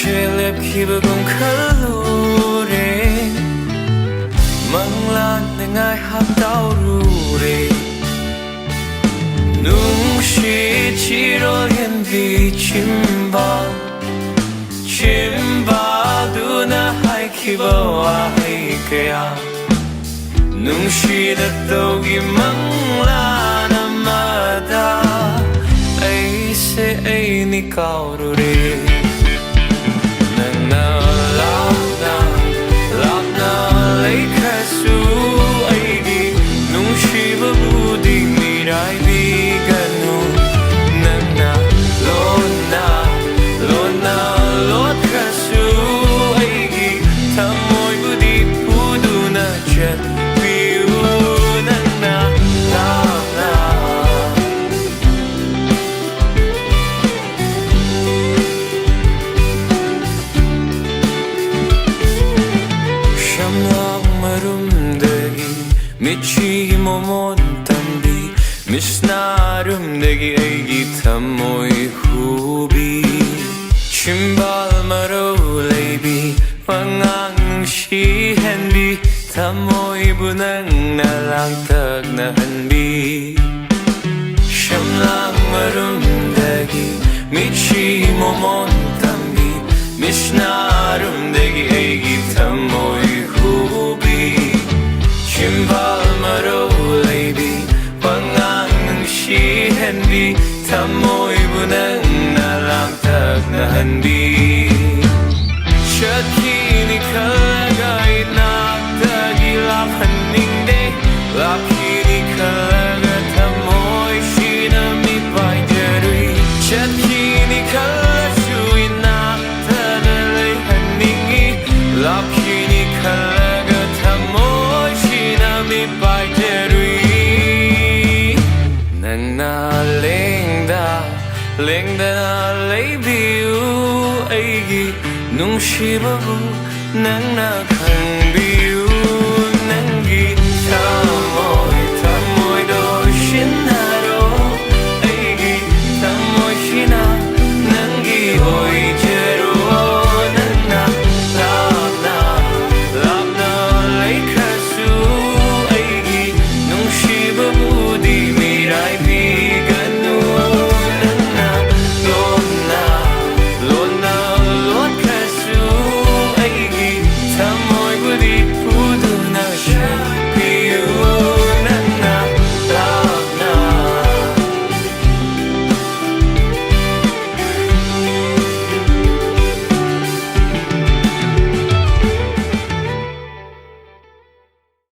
Shelep kibagong kalure Manglan nangay haptaw rure Nung shi chiro hindi chimba Chimba duna hai kibawa hai kaya Nung shi datogi manglan amada Ay se ay ni kaurure Michi momon tambi Misnarum degi egi tamoy hubi Chimbal maro lebi Wangang shi henbi Tamoy bunang nalang tag na hanbi Shamlang marum degi Michi momon tambi Misnarum degi egi tamoy hubi Chimbal maro lebi Wangang shi henbi Tamoy bunang nalang tag na hanbi Shakini kalagay Nagtagi lapan ningde Lakini kalaga Tamoy shi nami pajarui Shakini kalasui Nagtadalay haningi Lakini kalaga Tamoy mi pai terui nang na lengda na leibiu aigi nung shibabu nang na kang biu